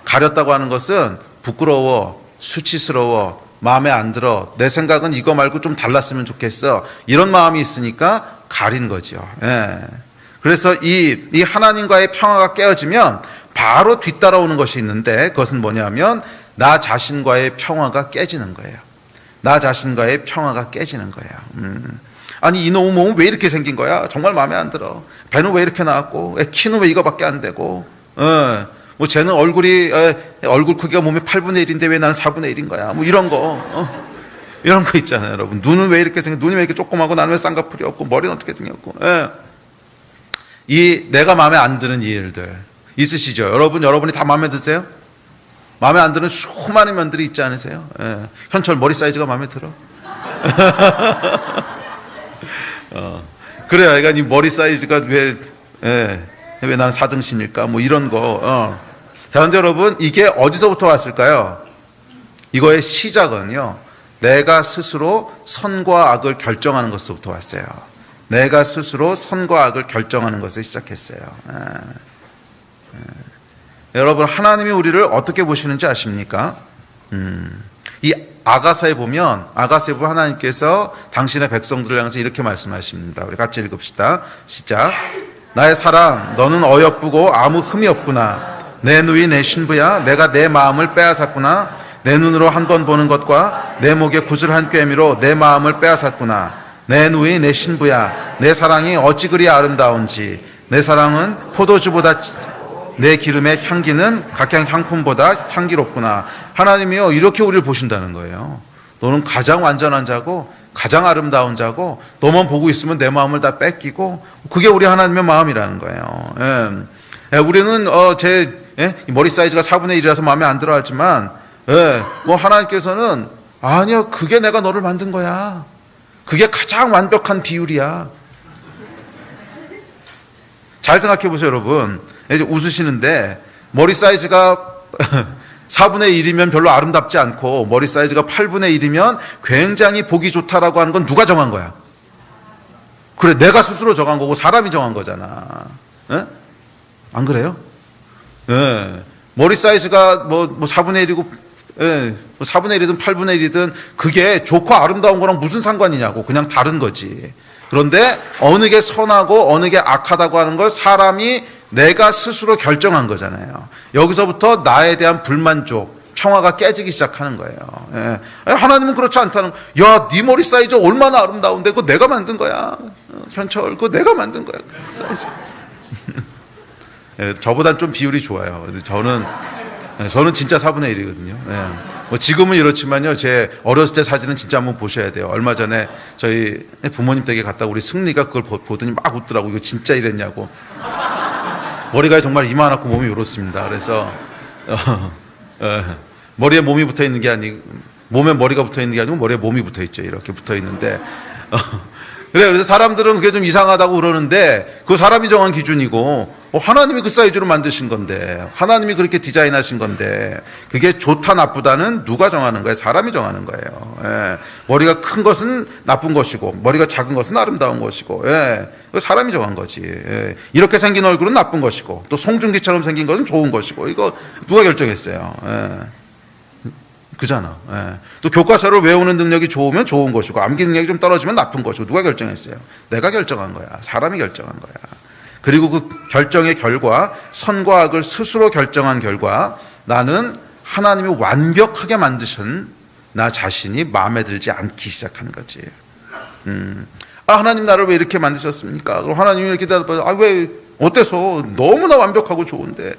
가렸다고 하는 것은 부끄러워, 수치스러워, 마음에 안 들어, 내 생각은 이거 말고 좀 달랐으면 좋겠어, 이런 마음이 있으니까 가린 거죠. 예. 그래서 이 하나님과의 평화가 깨어지면 바로 뒤따라오는 것이 있는데 그것은 뭐냐면 나 자신과의 평화가 깨지는 거예요. 나 자신과의 평화가 깨지는 거예요. 아니 이놈의 몸은 왜 이렇게 생긴 거야? 정말 마음에 안 들어. 배는 왜 이렇게 나왔고, 키는 왜 이거밖에 안 되고, 뭐 쟤는 얼굴 크기가 몸의 8분의 1인데 왜 나는 4분의 1인 거야? 뭐 이런 거, 이런 거 있잖아요, 여러분. 눈은 왜 이렇게 눈이 왜 이렇게 조그마고 나는 왜 쌍꺼풀이 없고 머리는 어떻게 생겼고, 이 내가 마음에 안 드는 이 일들 있으시죠? 여러분이 다 마음에 드세요? 마음에 안 드는 수많은 면들이 있지 않으세요? 현철 머리 사이즈가 마음에 들어? 그래요. 그러니까 이 머리 사이즈가 왜 나는 4등신일까? 뭐 이런 거. 자, 근데 여러분, 이게 어디서부터 왔을까요? 이거의 시작은요, 내가 스스로 선과 악을 결정하는 것부터 왔어요. 내가 스스로 선과 악을 결정하는 것을 시작했어요. 여러분, 하나님이 우리를 어떻게 보시는지 아십니까? 이 아가서에 보면 하나님께서 당신의 백성들을 향해서 이렇게 말씀하십니다. 우리 같이 읽읍시다. 시작. 나의 사랑, 너는 어여쁘고 아무 흠이 없구나. 내 누이 내 신부야. 내가 내 마음을 빼앗았구나. 내 눈으로 한 번 보는 것과 내 목에 구슬 한 꿰미로 내 마음을 빼앗았구나. 내 누이 내 신부야. 내 사랑이 어찌 그리 아름다운지. 내 사랑은 포도주보다 내 기름의 향기는 각향 향품보다 향기롭구나. 하나님이요, 이렇게 우리를 보신다는 거예요. 너는 가장 완전한 자고 가장 아름다운 자고 너만 보고 있으면 내 마음을 다 뺏기고, 그게 우리 하나님의 마음이라는 거예요. 우리는 제 머리 사이즈가 4분의 1이라서 마음에 안 들어 하지만, 뭐 하나님께서는 아니야, 그게 내가 너를 만든 거야. 그게 가장 완벽한 비율이야. 잘 생각해 보세요, 여러분. 이제 웃으시는데 머리 사이즈가 4분의 1이면 별로 아름답지 않고 머리 사이즈가 8분의 1이면 굉장히 보기 좋다라고 하는 건 누가 정한 거야? 그래, 내가 스스로 정한 거고 사람이 정한 거잖아. 안 그래요? 머리 사이즈가 뭐 4분의 1이고 4분의 1이든 8분의 1이든 그게 좋고 아름다운 거랑 무슨 상관이냐고. 그냥 다른 거지. 그런데 어느 게 선하고 어느 게 악하다고 하는 걸 사람이 내가 스스로 결정한 거잖아요. 여기서부터 나에 대한 불만족, 평화가 깨지기 시작하는 거예요. 하나님은 그렇지 않다는 거예요. 야, 네 머리 사이즈 얼마나 아름다운데 그거 내가 만든 거야. 현철, 그거 내가 만든 거야. 사이즈. 저보단 좀 비율이 좋아요. 저는 진짜 4분의 1이거든요. 뭐 지금은 이렇지만요, 제 어렸을 때 사진은 진짜 한번 보셔야 돼요. 얼마 전에 저희 부모님 댁에 갔다 우리 승리가 그걸 보더니 막 웃더라고. 이거 진짜 이랬냐고. 머리가 정말 이만하고 몸이 이렇습니다. 그래서 머리에 몸이 붙어 있는 게 아니고, 몸에 머리가 붙어 있는 게 아니고 머리에 몸이 붙어 있죠. 이렇게 붙어 있는데 그래, 그래서 사람들은 그게 좀 이상하다고 그러는데 그 사람이 정한 기준이고 하나님이 그 사이즈로 만드신 건데 하나님이 그렇게 디자인하신 건데 그게 좋다 나쁘다는 누가 정하는 거예요? 사람이 정하는 거예요. 예. 머리가 큰 것은 나쁜 것이고 머리가 작은 것은 아름다운 것이고 예. 사람이 정한 거지. 예. 이렇게 생긴 얼굴은 나쁜 것이고 또 송중기처럼 생긴 것은 좋은 것이고 이거 누가 결정했어요? 예. 그잖아. 예. 또 교과서를 외우는 능력이 좋으면 좋은 것이고 암기 능력이 좀 떨어지면 나쁜 것이고 누가 결정했어요? 내가 결정한 거야. 사람이 결정한 거야. 그리고 그 결정의 결과 선과 악을 스스로 결정한 결과 나는 하나님이 완벽하게 만드신 나 자신이 마음에 들지 않기 시작한 거지. 하나님 나를 왜 이렇게 만드셨습니까? 그럼 하나님이 이렇게 대답해서 왜 어때서 너무나 완벽하고 좋은데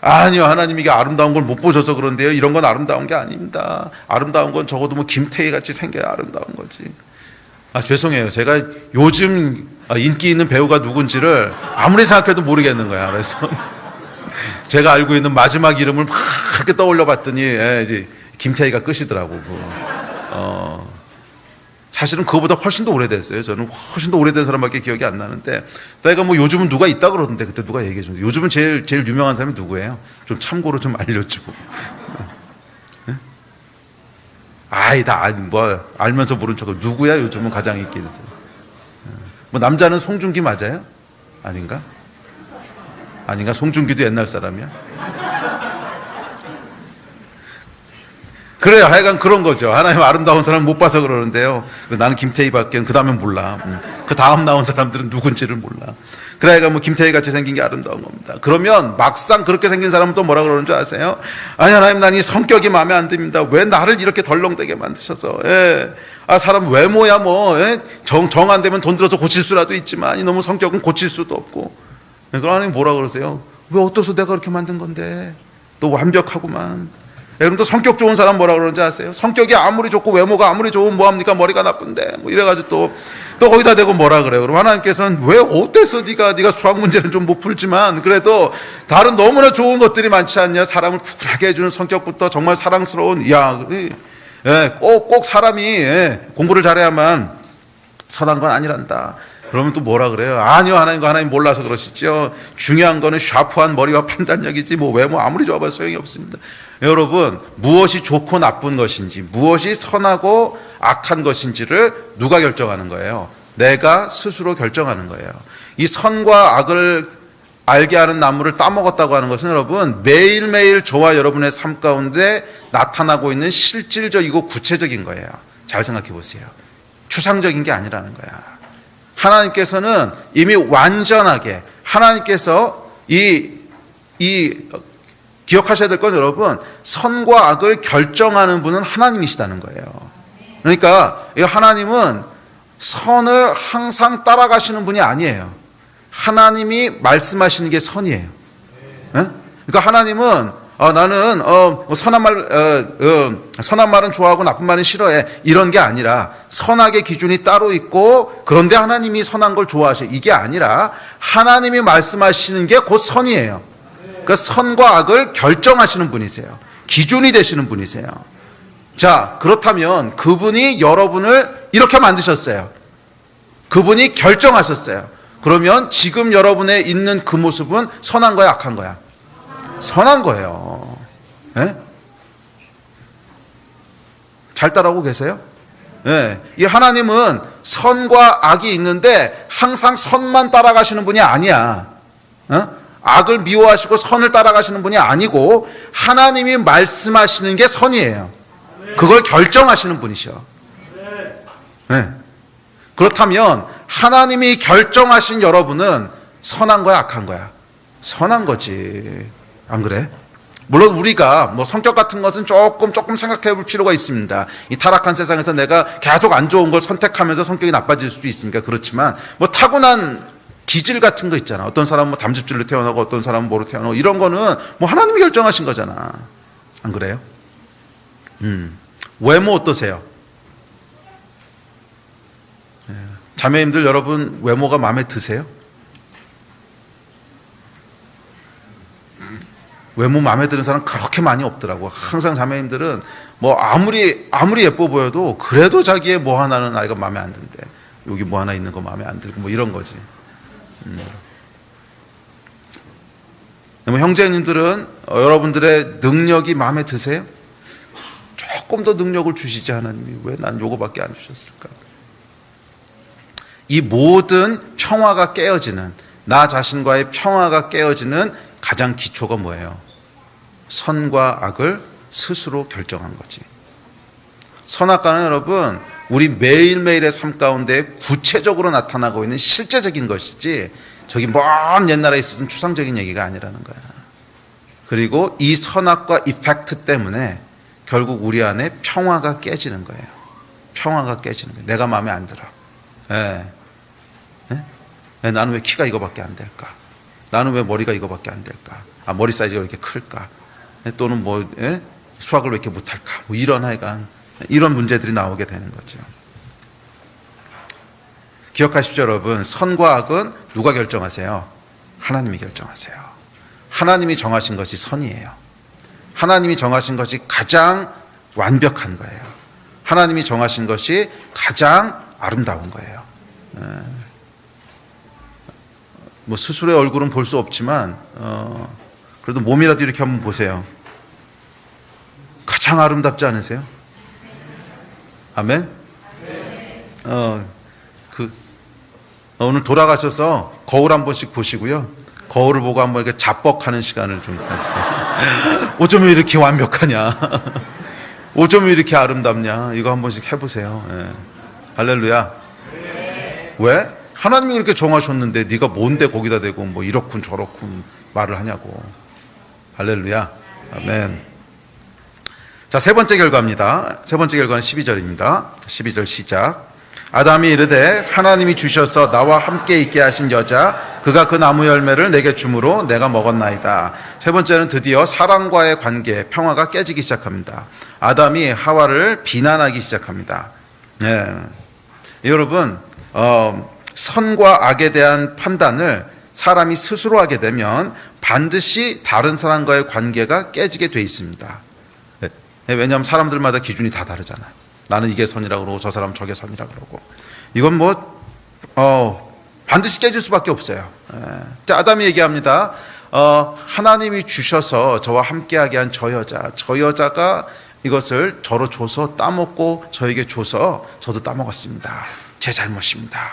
아니요, 하나님이 이게 아름다운 걸 못 보셔서 그런데요. 이런 건 아름다운 게 아닙니다. 아름다운 건 적어도 뭐 김태희 같이 생겨야 아름다운 거지. 죄송해요. 제가 요즘 인기 있는 배우가 누군지를 아무리 생각해도 모르겠는 거야. 그래서 제가 알고 있는 마지막 이름을 막 이렇게 떠올려 봤더니 이제 김태희가 끝이더라고. 사실은 그거보다 훨씬 더 오래됐어요. 저는 훨씬 더 오래된 사람밖에 기억이 안 나는데 내가 뭐 요즘은 누가 있다 그러던데 그때 누가 얘기해 줬는데 요즘은 제일 유명한 사람이 누구예요? 좀 참고로 좀 알려줘. 뭐 알면서 모른 척 누구야 요즘은 가장 인기 있는 사람? 뭐 남자는 송중기 맞아요? 아닌가? 송중기도 옛날 사람이야? 그래요. 하여간 그런 거죠. 하나님 아름다운 사람 못 봐서 그러는데요. 나는 김태희밖에 그 다음엔 몰라. 그 다음 나온 사람들은 누군지를 몰라. 그래, 하여간 뭐 김태희 같이 생긴 게 아름다운 겁니다. 그러면 막상 그렇게 생긴 사람은 또 뭐라 그러는 줄 아세요? 아니, 하나님, 난 이 성격이 마음에 안 듭니다. 왜 나를 이렇게 덜렁대게 만드셔서. 예. 사람 외모야 뭐, 예? 정 안 되면 돈 들어서 고칠 수라도 있지만, 너무 성격은 고칠 수도 없고. 예. 그럼 하나님 뭐라 그러세요? 왜 어떠서 내가 그렇게 만든 건데? 또 완벽하구만. 그럼 또 성격 좋은 사람 뭐라 그러는지 아세요? 성격이 아무리 좋고 외모가 아무리 좋으면 뭐합니까? 머리가 나쁜데. 뭐 이래가지고 또 거기다 대고 뭐라 그래요? 그럼 하나님께서는 왜 어때서 네가 수학 문제는 좀 못 풀지만 그래도 다른 너무나 좋은 것들이 많지 않냐? 사람을 쿨하게 해주는 성격부터 정말 사랑스러운 꼭 사람이 공부를 잘해야만 선한 건 아니란다. 그러면 또 뭐라 그래요? 아니요, 하나님 몰라서 그러시죠. 중요한 거는 샤프한 머리와 판단력이지 뭐 외모 아무리 좋아봐도 소용이 없습니다. 여러분, 무엇이 좋고 나쁜 것인지, 무엇이 선하고 악한 것인지를 누가 결정하는 거예요? 내가 스스로 결정하는 거예요. 이 선과 악을 알게 하는 나무를 따먹었다고 하는 것은 여러분 매일매일 저와 여러분의 삶 가운데 나타나고 있는 실질적이고 구체적인 거예요. 잘 생각해 보세요. 추상적인 게 아니라는 거야. 하나님께서는 이미 완전하게 하나님께서 기억하셔야 될 건 여러분 선과 악을 결정하는 분은 하나님이시다는 거예요. 그러니까 하나님은 선을 항상 따라가시는 분이 아니에요. 하나님이 말씀하시는 게 선이에요. 그러니까 하나님은 나는 선한 말은 좋아하고 나쁜 말은 싫어해 이런 게 아니라 선악의 기준이 따로 있고 그런데 하나님이 선한 걸 좋아하셔 이게 아니라 하나님이 말씀하시는 게 곧 선이에요. 그러니까 선과 악을 결정하시는 분이세요. 기준이 되시는 분이세요. 자, 그렇다면 그분이 여러분을 이렇게 만드셨어요. 그분이 결정하셨어요. 그러면 지금 여러분의 있는 그 모습은 선한 거야, 악한 거야? 선한 거예요. 네? 잘 따라오고 계세요? 네. 이 하나님은 선과 악이 있는데 항상 선만 따라가시는 분이 아니야. 악을 미워하시고 선을 따라가시는 분이 아니고 하나님이 말씀하시는 게 선이에요. 그걸 결정하시는 분이셔. 네. 그렇다면 하나님이 결정하신 여러분은 선한 거야, 악한 거야? 선한 거지. 안 그래? 물론 우리가 뭐 성격 같은 것은 조금 생각해 볼 필요가 있습니다. 이 타락한 세상에서 내가 계속 안 좋은 걸 선택하면서 성격이 나빠질 수도 있으니까 그렇지만 뭐 타고난 기질 같은 거 있잖아. 어떤 사람은 뭐 담즙질로 태어나고 어떤 사람은 뭐로 태어나고 이런 거는 뭐 하나님이 결정하신 거잖아. 안 그래요? 외모 어떠세요? 자매님들 여러분 외모가 마음에 드세요? 외모 마음에 드는 사람 그렇게 많이 없더라고. 항상 자매님들은 뭐 아무리 예뻐 보여도 그래도 자기의 뭐 하나는 아이가 마음에 안 든대. 여기 뭐 하나 있는 거 마음에 안 들고 뭐 이런 거지. 형제님들은 여러분들의 능력이 마음에 드세요? 조금 더 능력을 주시지 하나님이 왜 난 요거밖에 안 주셨을까? 이 모든 평화가 깨어지는, 나 자신과의 평화가 깨어지는 가장 기초가 뭐예요? 선과 악을 스스로 결정한 거지. 선악과는 여러분 우리 매일매일의 삶 가운데 구체적으로 나타나고 있는 실제적인 것이지 저기 먼 옛날에 있었던 추상적인 얘기가 아니라는 거야. 그리고 이 선악과 이펙트 때문에 결국 우리 안에 평화가 깨지는 거예요. 평화가 깨지는 거예요. 내가 마음에 안 들어. 나는 왜 키가 이거밖에 안 될까? 나는 왜 머리가 이거밖에 안 될까? 머리 사이즈가 왜 이렇게 클까? 또는 수학을 왜 이렇게 못할까? 뭐 이런 하여간 이런 문제들이 나오게 되는 거죠. 기억하십시오, 여러분. 선과 악은 누가 결정하세요? 하나님이 결정하세요. 하나님이 정하신 것이 선이에요. 하나님이 정하신 것이 가장 완벽한 거예요. 하나님이 정하신 것이 가장 아름다운 거예요. 뭐 스스로의 얼굴은 볼 수 없지만 그래도 몸이라도 이렇게 한번 보세요. 가장 아름답지 않으세요? 아멘? 오늘 돌아가셔서 거울 한 번씩 보시고요. 거울을 보고 한번 이렇게 자뻑하는 시간을 좀 가지세요. 어쩜 이렇게 완벽하냐? 어쩜 이렇게 아름답냐? 이거 한 번씩 해보세요. 할렐루야. 왜? 하나님이 그렇게 정하셨는데 네가 뭔데 거기다 대고 뭐 이렇군 저렇군 말을 하냐고. 할렐루야. 아멘. 자, 세 번째 결과입니다. 세 번째 결과는 12절입니다. 12절 시작. 아담이 이르되 하나님이 주셔서 나와 함께 있게 하신 여자 그가 그 나무 열매를 내게 주므로 내가 먹었나이다. 세 번째는 드디어 사람과의 관계, 평화가 깨지기 시작합니다. 아담이 하와를 비난하기 시작합니다. 여러분, 선과 악에 대한 판단을 사람이 스스로 하게 되면 반드시 다른 사람과의 관계가 깨지게 돼 있습니다. 왜냐하면 사람들마다 기준이 다 다르잖아요. 나는 이게 선이라고 그러고 저 사람은 저게 선이라고 그러고. 이건 반드시 깨질 수밖에 없어요. 자, 아담이 얘기합니다. 하나님이 주셔서 저와 함께하게 한 저 여자가 이것을 저로 줘서 따먹고 저에게 줘서 저도 따먹었습니다. 제 잘못입니다.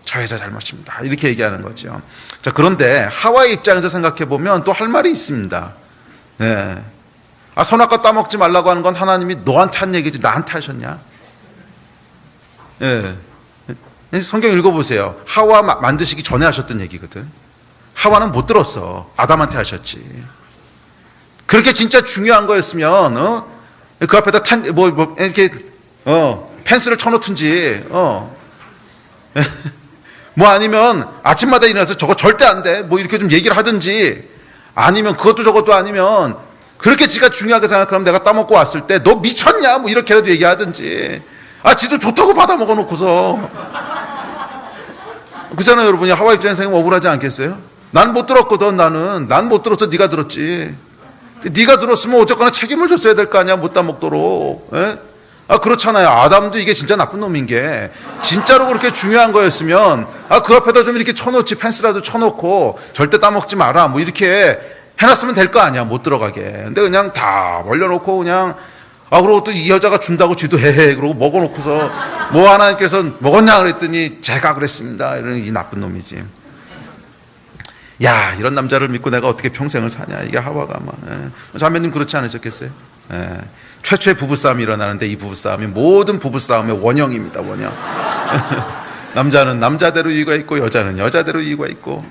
저 여자 잘못입니다. 이렇게 얘기하는 거죠. 자, 그런데 하와의 입장에서 생각해 보면 또 할 말이 있습니다. 선악과 따먹지 말라고 하는 건 하나님이 너한테 한 얘기지 나한테 하셨냐? 성경 읽어보세요. 하와 만드시기 전에 하셨던 얘기거든. 하와는 못 들었어. 아담한테 하셨지. 그렇게 진짜 중요한 거였으면 그 앞에다 이렇게 펜스를 쳐놓든지 뭐 아니면 아침마다 일어나서 저거 절대 안 돼. 뭐 이렇게 좀 얘기를 하든지 아니면 그것도 저것도 아니면 그렇게 지가 중요하게 생각하면 내가 따먹고 왔을 때 너 미쳤냐? 뭐 이렇게라도 얘기하든지. 지도 좋다고 받아 먹어놓고서. 그렇잖아요, 여러분이. 하와 입장에서 억울하지 않겠어요? 난 못 들었거든, 나는. 난 못 들어서 네가 들었지. 네가 들었으면 어쨌거나 책임을 줬어야 될 거 아니야, 못 따먹도록. 그렇잖아요. 아담도 이게 진짜 나쁜 놈인 게 진짜로 그렇게 중요한 거였으면 그 앞에다 좀 이렇게 쳐놓지, 펜스라도 쳐놓고 절대 따먹지 마라 뭐 이렇게 해놨으면 될 거 아니야, 못 들어가게. 근데 그냥 다 벌려놓고 그냥 그러고 또 이 여자가 준다고 쥐도 헤헤 그러고 먹어놓고서 뭐 하나님께서 먹었냐 그랬더니 제가 그랬습니다. 이런 이 나쁜 놈이지. 야, 이런 남자를 믿고 내가 어떻게 평생을 사냐. 이게 하와가 자매님 그렇지 않으셨겠어요? 최초의 부부싸움이 일어나는데 이 부부싸움이 모든 부부싸움의 원형입니다. 원형. 남자는 남자대로 이유가 있고 여자는 여자대로 이유가 있고.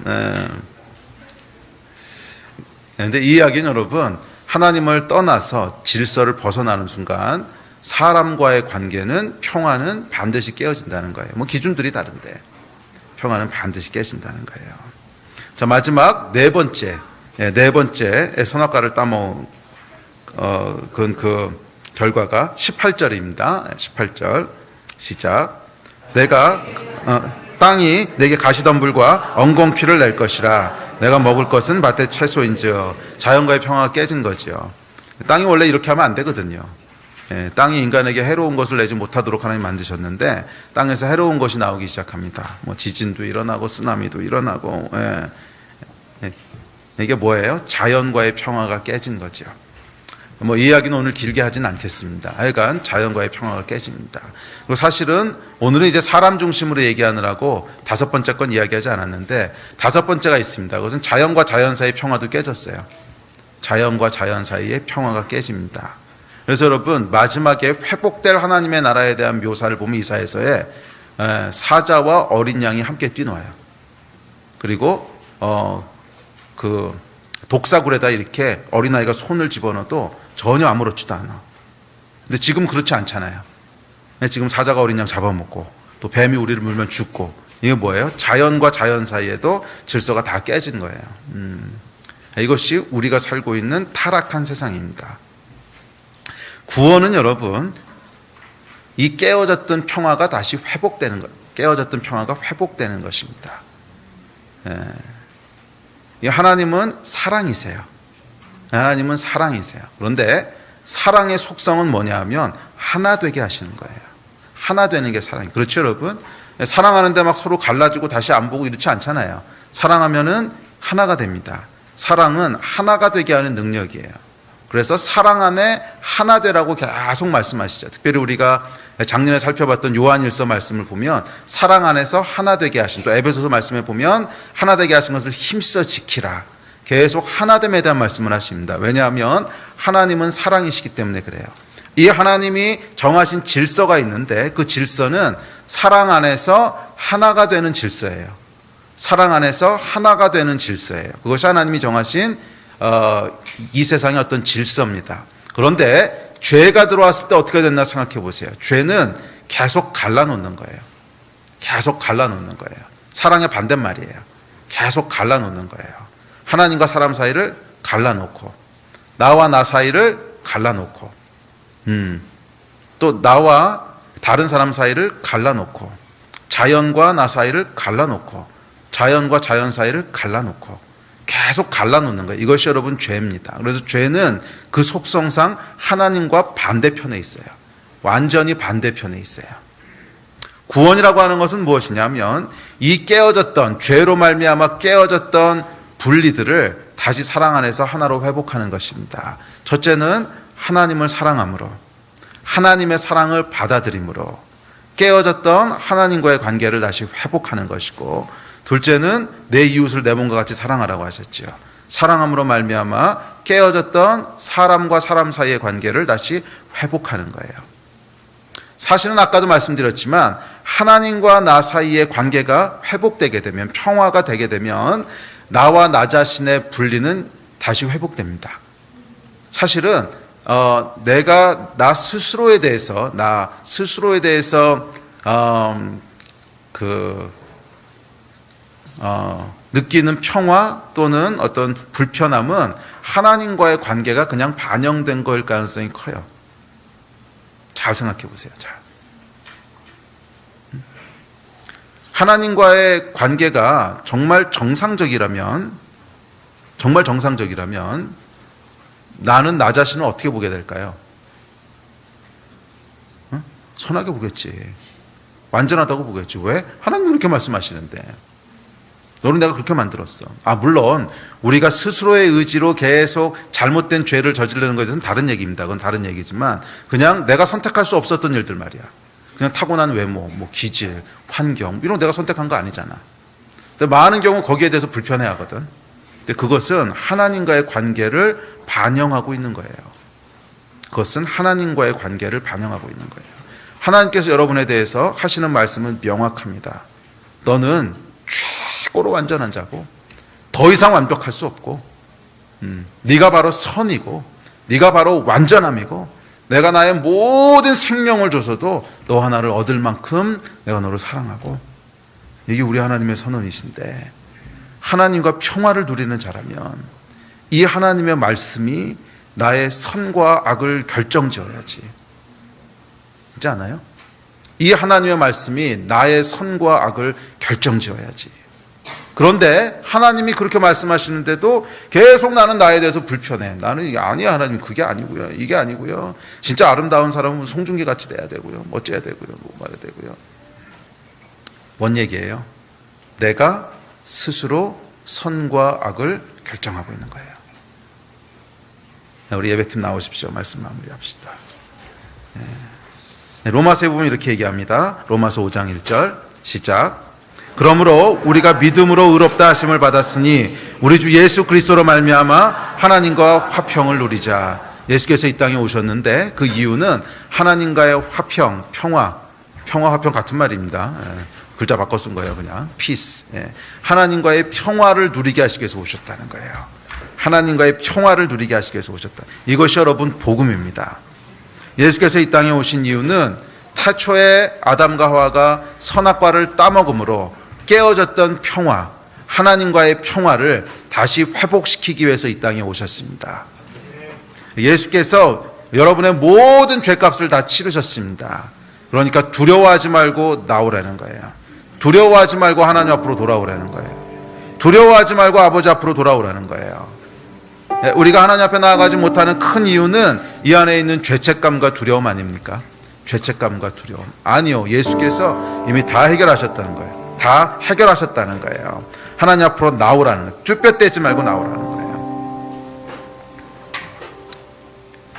그런데 이 이야기는 여러분 하나님을 떠나서 질서를 벗어나는 순간 사람과의 관계는 평화는 반드시 깨어진다는 거예요. 뭐 기준들이 다른데 평화는 반드시 깨진다는 거예요. 자, 마지막 네 번째 선악과를 따먹은 그 결과가 18절입니다. 18절 시작. 내가 땅이 내게 가시덤불과 엉겅퀴를 낼 것이라. 내가 먹을 것은 밭의 채소인즉. 자연과의 평화가 깨진 거죠. 땅이 원래 이렇게 하면 안 되거든요. 땅이 인간에게 해로운 것을 내지 못하도록 하나님 만드셨는데 땅에서 해로운 것이 나오기 시작합니다. 뭐 지진도 일어나고 쓰나미도 일어나고. 이게 뭐예요? 자연과의 평화가 깨진 거죠. 뭐 이 이야기는 오늘 길게 하진 않겠습니다. 하여간 자연과의 평화가 깨집니다. 그리고 사실은 오늘은 이제 사람 중심으로 얘기하느라고 5번째 건 이야기하지 않았는데 5번째가 있습니다. 그것은 자연과 자연 사이의 평화도 깨졌어요. 자연과 자연 사이의 평화가 깨집니다. 그래서 여러분 마지막에 회복될 하나님의 나라에 대한 묘사를 보면 이사야서에 사자와 어린 양이 함께 뛰노아요. 그리고 그 독사굴에다 이렇게 어린아이가 손을 집어넣어도 전혀 아무렇지도 않아. 근데 지금 그렇지 않잖아요. 지금 사자가 어린 양 잡아먹고 또 뱀이 우리를 물면 죽고. 이게 뭐예요? 자연과 자연 사이에도 질서가 다 깨진 거예요. 이것이 우리가 살고 있는 타락한 세상입니다. 구원은 여러분 이 깨어졌던 평화가 다시 회복되는 것, 깨어졌던 평화가 회복되는 것입니다. 하나님은 사랑이세요. 하나님은 사랑이세요. 그런데 사랑의 속성은 뭐냐 하면 하나 되게 하시는 거예요. 하나 되는 게 사랑이에요. 그렇죠 여러분? 사랑하는데 막 서로 갈라지고 다시 안 보고 이렇지 않잖아요. 사랑하면은 하나가 됩니다. 사랑은 하나가 되게 하는 능력이에요. 그래서 사랑 안에 하나 되라고 계속 말씀하시죠. 특별히 우리가 작년에 살펴봤던 요한일서 말씀을 보면 사랑 안에서 하나 되게 하신, 또 에베소서 말씀에 보면 하나 되게 하신 것을 힘써 지키라. 계속 하나됨에 대한 말씀을 하십니다. 왜냐하면 하나님은 사랑이시기 때문에 그래요. 이 하나님이 정하신 질서가 있는데 그 질서는 사랑 안에서 하나가 되는 질서예요. 사랑 안에서 하나가 되는 질서예요. 그것이 하나님이 정하신 이 세상의 어떤 질서입니다. 그런데 죄가 들어왔을 때 어떻게 됐나 생각해 보세요. 죄는 계속 갈라놓는 거예요. 계속 갈라놓는 거예요. 사랑의 반대말이에요. 계속 갈라놓는 거예요. 하나님과 사람 사이를 갈라놓고 나와 나 사이를 갈라놓고 또 나와 다른 사람 사이를 갈라놓고 자연과 나 사이를 갈라놓고 자연과 자연 사이를 갈라놓고 계속 갈라놓는 거예요. 이것이 여러분 죄입니다. 그래서 죄는 그 속성상 하나님과 반대편에 있어요. 완전히 반대편에 있어요. 구원이라고 하는 것은 무엇이냐면 이 깨어졌던 죄로 말미암아 깨어졌던 분리들을 다시 사랑 안에서 하나로 회복하는 것입니다. 첫째는 하나님을 사랑함으로 하나님의 사랑을 받아들임으로 깨어졌던 하나님과의 관계를 다시 회복하는 것이고, 둘째는 내 이웃을 내 몸과 같이 사랑하라고 하셨죠. 사랑함으로 말미암아 깨어졌던 사람과 사람 사이의 관계를 다시 회복하는 거예요. 사실은 아까도 말씀드렸지만 하나님과 나 사이의 관계가 회복되게 되면, 평화가 되게 되면 나와 나 자신의 분리는 다시 회복됩니다. 사실은 내가 나 스스로에 대해서 느끼는 평화 또는 어떤 불편함은 하나님과의 관계가 그냥 반영된 거일 가능성이 커요. 잘 생각해 보세요. 잘. 하나님과의 관계가 정말 정상적이라면 나는 나 자신을 어떻게 보게 될까요? 선하게 보겠지. 완전하다고 보겠지. 왜? 하나님은 그렇게 말씀하시는데. 너는 내가 그렇게 만들었어. 물론 우리가 스스로의 의지로 계속 잘못된 죄를 저지르는 것은 다른 얘기입니다. 그건 다른 얘기지만 그냥 내가 선택할 수 없었던 일들 말이야. 그냥 타고난 외모, 기질, 환경 이런 거 내가 선택한 거 아니잖아. 근데 많은 경우 거기에 대해서 불편해하거든. 근데 그것은 하나님과의 관계를 반영하고 있는 거예요. 그것은 하나님과의 관계를 반영하고 있는 거예요. 하나님께서 여러분에 대해서 하시는 말씀은 명확합니다. 너는 최고로 완전한 자고 더 이상 완벽할 수 없고 네가 바로 선이고 네가 바로 완전함이고 내가 나의 모든 생명을 줘서도 너 하나를 얻을 만큼 내가 너를 사랑하고, 이게 우리 하나님의 선언이신데, 하나님과 평화를 누리는 자라면 이 하나님의 말씀이 나의 선과 악을 결정지어야지. 그렇지 않아요? 이 하나님의 말씀이 나의 선과 악을 결정지어야지. 그런데 하나님이 그렇게 말씀하시는데도 계속 나는 나에 대해서 불편해. 나는 이게 아니야, 하나님. 그게 아니고요. 이게 아니고요. 진짜 아름다운 사람은 송중기 같이 돼야 되고요. 멋져야 되고요. 뭐 말해야 되고요. 뭔 얘기예요? 내가 스스로 선과 악을 결정하고 있는 거예요. 우리 예배팀 나오십시오. 말씀 마무리합시다. 로마서에 보면 이렇게 얘기합니다. 로마서 5장 1절 시작. 그러므로 우리가 믿음으로 의롭다 하심을 받았으니 우리 주 예수 그리스도로 말미암아 하나님과 화평을 누리자. 예수께서 이 땅에 오셨는데 그 이유는 하나님과의 화평, 평화, 화평 같은 말입니다. 글자 바꿔 쓴 거예요. 그냥 peace. 하나님과의 평화를 누리게 하시기 위해서 오셨다는 거예요. 하나님과의 평화를 누리게 하시기 위해서 오셨다. 이것이 여러분 복음입니다. 예수께서 이 땅에 오신 이유는 타초에 아담과 하와가 선악과를 따먹음으로 깨어졌던 평화, 하나님과의 평화를 다시 회복시키기 위해서 이 땅에 오셨습니다. 예수께서 여러분의 모든 죄값을 다 치르셨습니다. 그러니까 두려워하지 말고 나오라는 거예요. 두려워하지 말고 하나님 앞으로 돌아오라는 거예요. 두려워하지 말고 아버지 앞으로 돌아오라는 거예요. 우리가 하나님 앞에 나아가지 못하는 큰 이유는 이 안에 있는 죄책감과 두려움 아닙니까? 죄책감과 두려움. 아니요. 예수께서 이미 다 해결하셨다는 거예요. 다 해결하셨다는 거예요. 하나님 앞으로 나오라는 거예요. 쭈뼛 떼지 말고 나오라는 거예요.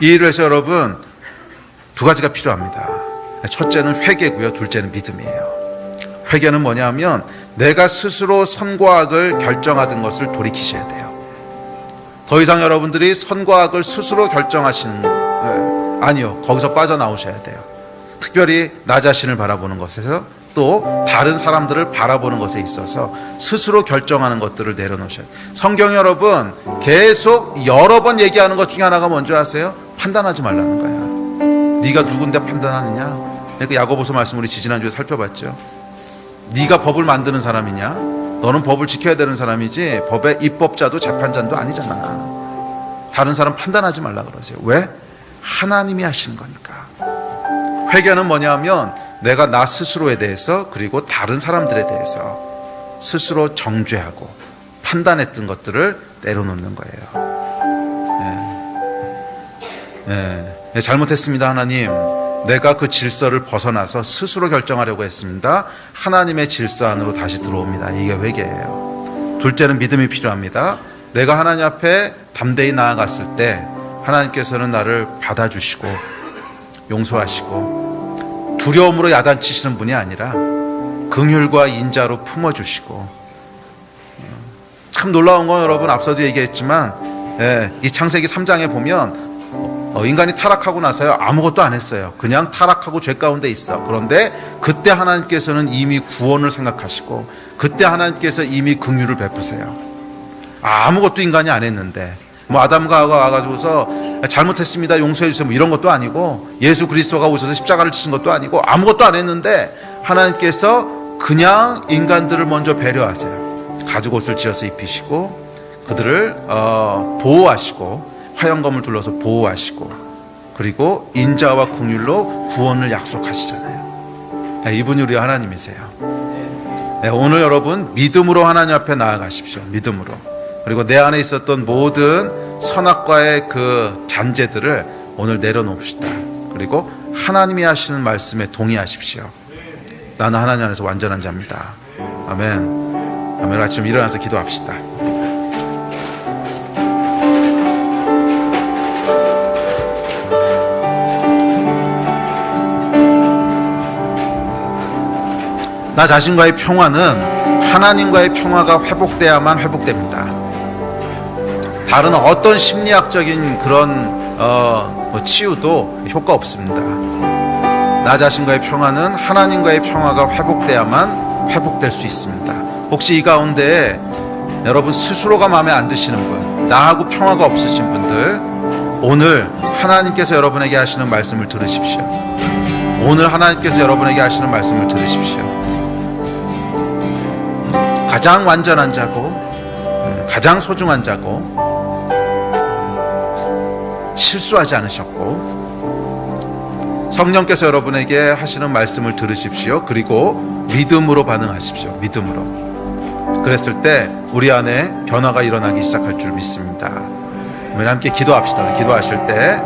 이 일을 해서 여러분 두 가지가 필요합니다. 첫째는 회개고요. 둘째는 믿음이에요. 회개는 뭐냐면 내가 스스로 선과 악을 결정하던 것을 돌이키셔야 돼요. 더 이상 여러분들이 선과 악을 스스로 결정하시는 아니요. 거기서 빠져나오셔야 돼요. 특별히 나 자신을 바라보는 것에서 또 다른 사람들을 바라보는 것에 있어서 스스로 결정하는 것들을 내려놓으셔야 돼요. 성경 여러분 계속 여러 번 얘기하는 것 중에 하나가 뭔지 아세요? 판단하지 말라는 거야. 네가 누군데 판단하느냐? 그러니까 야고보서 말씀 우리 지지난주에 살펴봤죠. 네가 법을 만드는 사람이냐? 너는 법을 지켜야 되는 사람이지 법의 입법자도 재판자도 아니잖아. 다른 사람 판단하지 말라 그러세요. 왜? 하나님이 하시는 거니까. 회개는 뭐냐면 내가 나 스스로에 대해서 그리고 다른 사람들에 대해서 스스로 정죄하고 판단했던 것들을 내려놓는 거예요. 잘못했습니다 하나님. 내가 그 질서를 벗어나서 스스로 결정하려고 했습니다. 하나님의 질서 안으로 다시 들어옵니다. 이게 회개예요. 둘째는 믿음이 필요합니다. 내가 하나님 앞에 담대히 나아갔을 때 하나님께서는 나를 받아주시고 용서하시고 두려움으로 야단치시는 분이 아니라 긍휼과 인자로 품어주시고. 참 놀라운 건 여러분 앞서도 얘기했지만 이 창세기 3장에 보면 인간이 타락하고 나서요 아무것도 안 했어요. 그냥 타락하고 죄 가운데 있어. 그런데 그때 하나님께서는 이미 구원을 생각하시고 그때 하나님께서 이미 긍휼을 베푸세요. 아무것도 인간이 안 했는데 뭐 아담과 하와가 와가지고서 잘못했습니다 용서해 주세요 뭐 이런 것도 아니고 예수 그리스도가 오셔서 십자가를 지신 것도 아니고 아무것도 안 했는데 하나님께서 그냥 인간들을 먼저 배려하세요. 가죽옷을 지어서 입히시고 그들을 보호하시고 화영검을 둘러서 보호하시고 그리고 인자와 긍휼로 구원을 약속하시잖아요. 이분이 우리 하나님이세요. 오늘 여러분 믿음으로 하나님 앞에 나아가십시오. 믿음으로. 그리고 내 안에 있었던 모든 선악과의 그 잔재들을 오늘 내려놓읍시다. 그리고 하나님이 하시는 말씀에 동의하십시오. 나는 하나님 안에서 완전한 자입니다. 아멘. 아멘. 아침 일어나서 기도합시다. 나 자신과의 평화는 하나님과의 평화가 회복돼야만 회복됩니다. 다른 어떤 심리학적인 그런 치유도 효과 없습니다. 나 자신과의 평화는 하나님과의 평화가 회복돼야만 회복될 수 있습니다. 혹시 이 가운데 여러분 스스로가 마음에 안 드시는 분, 나하고 평화가 없으신 분들 오늘 하나님께서 여러분에게 하시는 말씀을 들으십시오. 오늘 하나님께서 여러분에게 하시는 말씀을 들으십시오. 가장 완전한 자고 가장 소중한 자고 실수하지 않으셨고 성령께서 여러분에게 하시는 말씀을 들으십시오. 그리고 믿음으로 반응하십시오. 믿음으로. 그랬을 때 우리 안에 변화가 일어나기 시작할 줄 믿습니다. 우리 함께 기도합시다. 우리 기도하실 때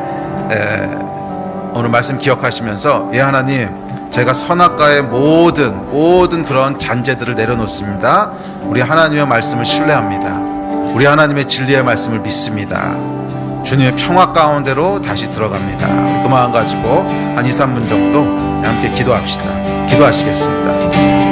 오늘 말씀 기억하시면서 하나님, 제가 선악과의 모든 그런 잔재들을 내려놓습니다. 우리 하나님의 말씀을 신뢰합니다. 우리 하나님의 진리의 말씀을 믿습니다. 주님의 평화 가운데로 다시 들어갑니다. 우리 그 마음 가지고 한 2, 3분 정도 함께 기도합시다. 기도하시겠습니다.